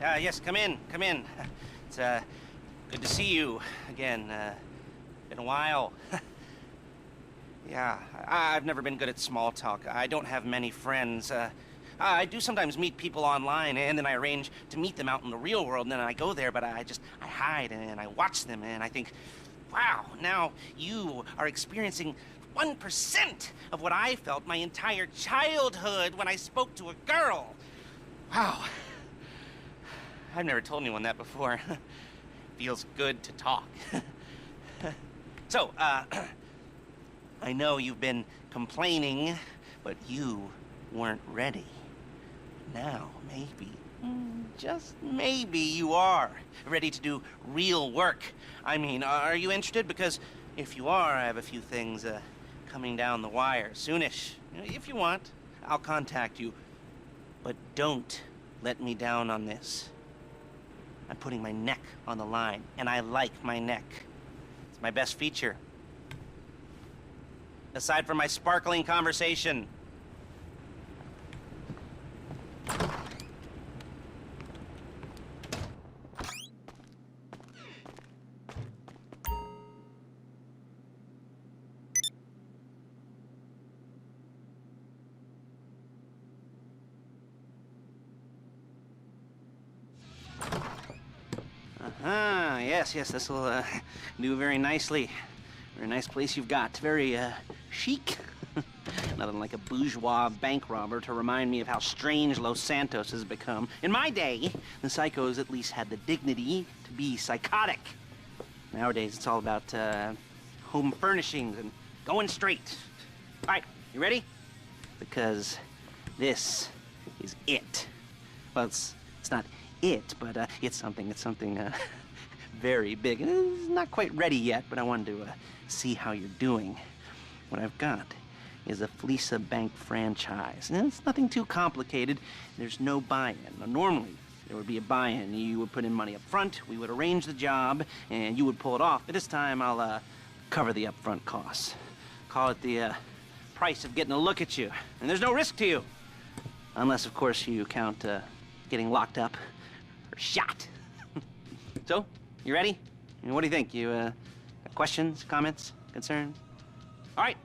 Yes, come in, come in. It's, good to see you again. Been a while. Yeah, I've never been good at small talk. I don't have many friends. I do sometimes meet people online, and then I arrange to meet them out in the real world, and then I go there, but I hide, and I watch them, and I think, wow, now you are experiencing 1% of what I felt my entire childhood when I spoke to a girl. Wow. I've never told anyone that before. Feels good to talk. So, I know you've been complaining, but you weren't ready. Now, maybe, just maybe you are ready to do real work. I mean, are you interested? Because if you are, I have a few things coming down the wire soonish. If you want, I'll contact you. But don't let me down on this. I'm putting my neck on the line, and I like my neck. It's my best feature. Aside from my sparkling conversation. Yes, this will do very nicely. Very nice place you've got. Very chic. Nothing like a bourgeois bank robber to remind me of how strange Los Santos has become. In my day, the psychos at least had the dignity to be psychotic. Nowadays, it's all about home furnishings and going straight. All right, you ready? Because this is it. Well, it's not it, but it's something very big. It's not quite ready yet, but I wanted to see how you're doing. What I've got is a Fleesa Bank franchise. And it's nothing too complicated. There's no buy-in. Now, normally, there would be a buy-in. You would put in money up front, we would arrange the job, and you would pull it off. But this time, I'll cover the upfront costs. Call it the price of getting a look at you. And there's no risk to you. Unless, of course, you count getting locked up or shot. So, you ready? What do you think? You got questions, comments, concerns? All right.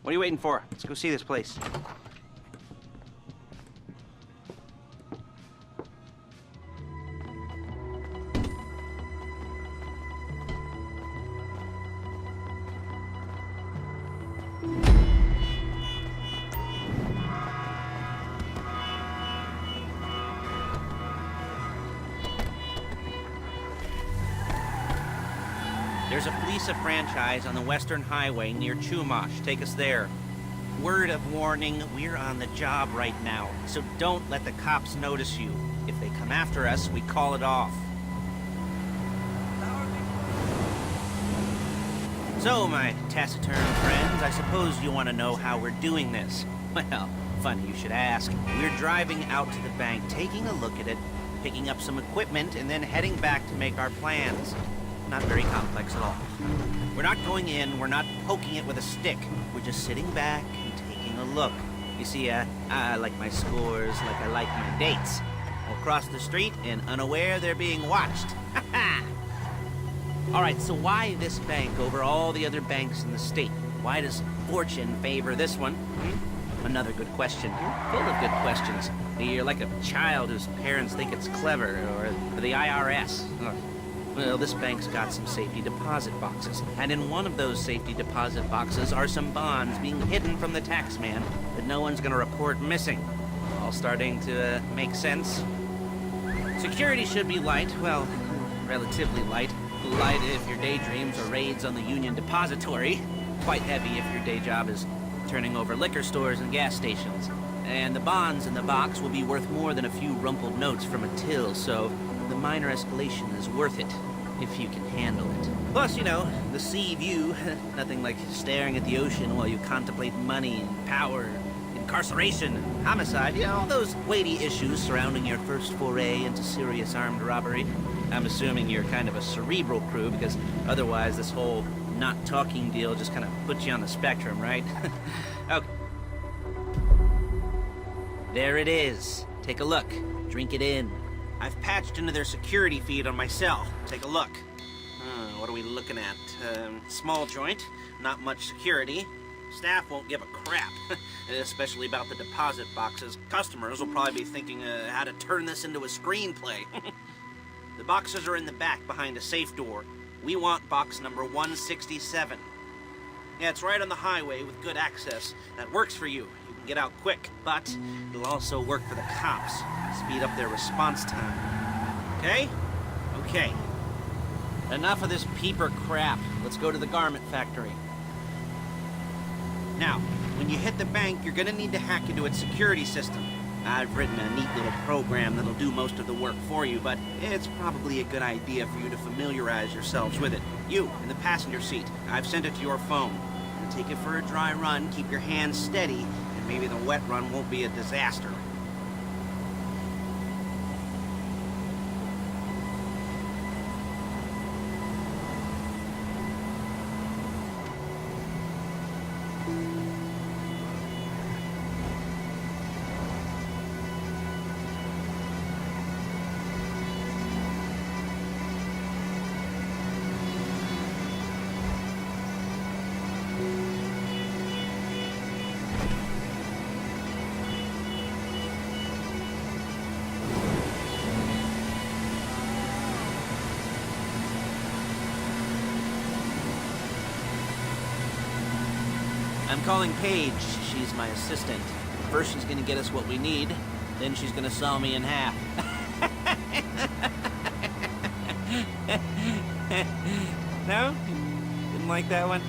What are you waiting for? Let's go see this place. There's a Fleesa franchise on the Western Highway near Chumash. Take us there. Word of warning, we're on the job right now, so don't let the cops notice you. If they come after us, we call it off. So, my taciturn friends, I suppose you want to know how we're doing this. Well, funny you should ask. We're driving out to the bank, taking a look at it, picking up some equipment, and then heading back to make our plans. Not very complex at all. We're not going in, we're not poking it with a stick. We're just sitting back and taking a look. You see, I like my scores like I like my dates. We'll cross the street and unaware they're being watched. All right, so why this bank over all the other banks in the state? Why does fortune favor this one? Another good question. You're full of good questions. You're like a child whose parents think it's clever, or the IRS. Ugh. Well, this bank's got some safety deposit boxes, and in one of those safety deposit boxes are some bonds being hidden from the tax man that no one's gonna report missing. All starting to make sense. Security should be light, well, relatively light. Light if your daydreams are raids on the Union Depository. Quite heavy if your day job is turning over liquor stores and gas stations. And the bonds in the box will be worth more than a few rumpled notes from a till, so the minor escalation is worth it, if you can handle it. Plus, you know, the sea view, nothing like staring at the ocean while you contemplate money and power, incarceration, and homicide, you know, all those weighty issues surrounding your first foray into serious armed robbery. I'm assuming you're kind of a cerebral crew, because otherwise this whole not talking deal just kind of puts you on the spectrum, right? Okay. There it is. Take a look. Drink it in. I've patched into their security feed on my cell. Take a look. What are we looking at? Small joint, not much security. Staff won't give a crap, especially about the deposit boxes. Customers will probably be thinking how to turn this into a screenplay. The boxes are in the back behind a safe door. We want box number 167. Yeah, it's right on the highway with good access. That works for you. You can get out quick, but it'll also work for the cops. Speed up their response time. Okay? Okay. Enough of this peeper crap. Let's go to the garment factory. Now, when you hit the bank, you're gonna need to hack into its security system. I've written a neat little program that'll do most of the work for you, but it's probably a good idea for you to familiarize yourselves with it. You, in the passenger seat, I've sent it to your phone. Take it for a dry run, keep your hands steady, and maybe the wet run won't be a disaster. I'm calling Paige. She's my assistant. First she's gonna get us what we need, then she's gonna saw me in half. No? Didn't like that one?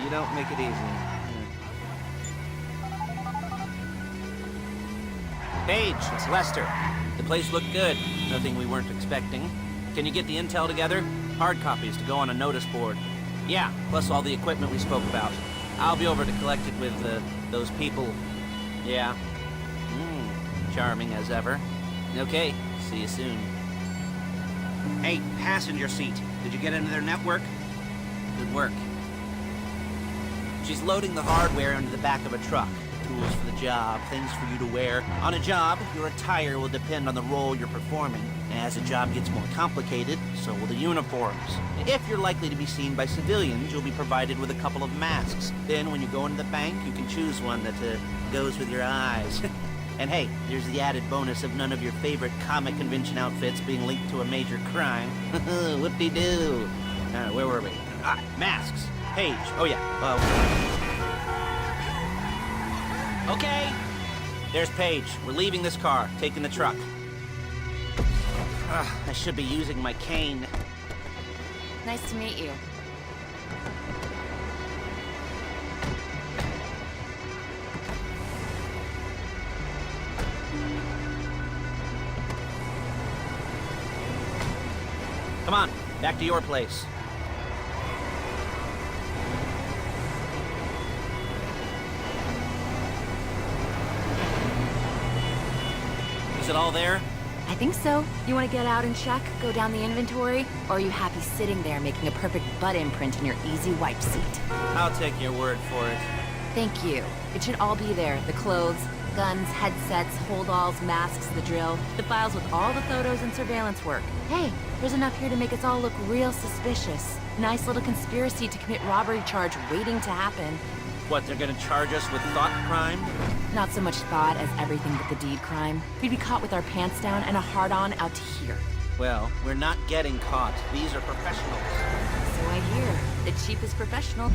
You don't make it easy. Paige, it's Lester. The place looked good. Nothing we weren't expecting. Can you get the intel together? Hard copies to go on a notice board. Yeah, plus all the equipment we spoke about. I'll be over to collect it with, those people. Yeah. Charming as ever. Okay, see you soon. Hey, passenger seat. Did you get into their network? Good work. She's loading the hardware into the back of a truck. Tools for the job, things for you to wear. On a job, your attire will depend on the role you're performing. As the job gets more complicated, so will the uniforms. If you're likely to be seen by civilians, you'll be provided with a couple of masks. Then when you go into the bank, you can choose one that goes with your eyes. And hey, there's the added bonus of none of your favorite comic convention outfits being linked to a major crime. Whoop-de-doo. Where were we? Masks. Paige. Oh yeah. Okay. There's Paige. We're leaving this car, taking the truck. I should be using my cane. Nice to meet you. Come on, back to your place. Is it all there? I think so. You want to get out and check, go down the inventory? Or are you happy sitting there making a perfect butt imprint in your easy wipe seat? I'll take your word for it. Thank you. It should all be there. The clothes, guns, headsets, holdalls, masks, the drill, the files with all the photos and surveillance work. Hey, there's enough here to make us all look real suspicious. Nice little conspiracy to commit robbery charge waiting to happen. What, they're gonna charge us with thought crime? Not so much thought as everything but the deed crime. We'd be caught with our pants down and a hard-on out to here. Well, we're not getting caught. These are professionals. So I hear. The cheapest professional.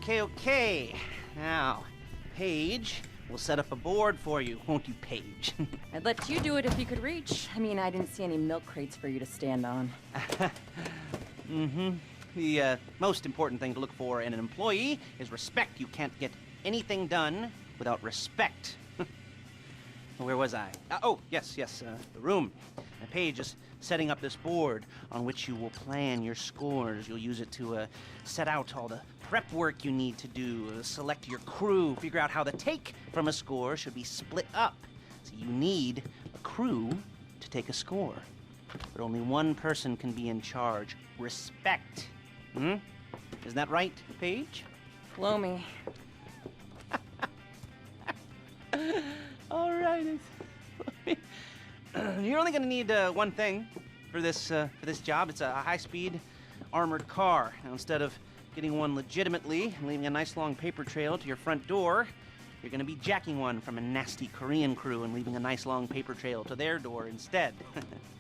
Okay. Now, Paige, we'll set up a board for you, won't you, Paige? I'd let you do it if you could reach. I mean, I didn't see any milk crates for you to stand on. The most important thing to look for in an employee is respect. You can't get anything done without respect. Where was I? Oh, yes, the room. Paige is setting up this board on which you will plan your scores. You'll use it to set out all the prep work you need to do, select your crew, figure out how the take from a score should be split up. So you need a crew to take a score. But only one person can be in charge. Respect. Hmm? Isn't that right, Paige? Blow me. All right. You're only going to need one thing for this job. It's a high-speed armored car. Now, instead of getting one legitimately and leaving a nice long paper trail to your front door, you're going to be jacking one from a nasty Korean crew and leaving a nice long paper trail to their door instead.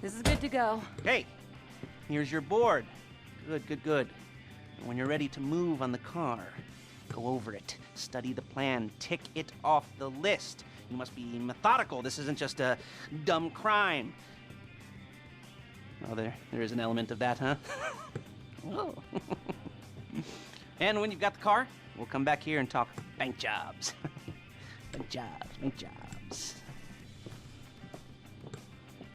This is good to go. Hey, here's your board. Good, good, good. And when you're ready to move on the car, go over it, study the plan, tick it off the list. You must be methodical. This isn't just a dumb crime. Oh, there is an element of that, huh? Oh. And when you've got the car, we'll come back here and talk bank jobs. Bank jobs, bank jobs.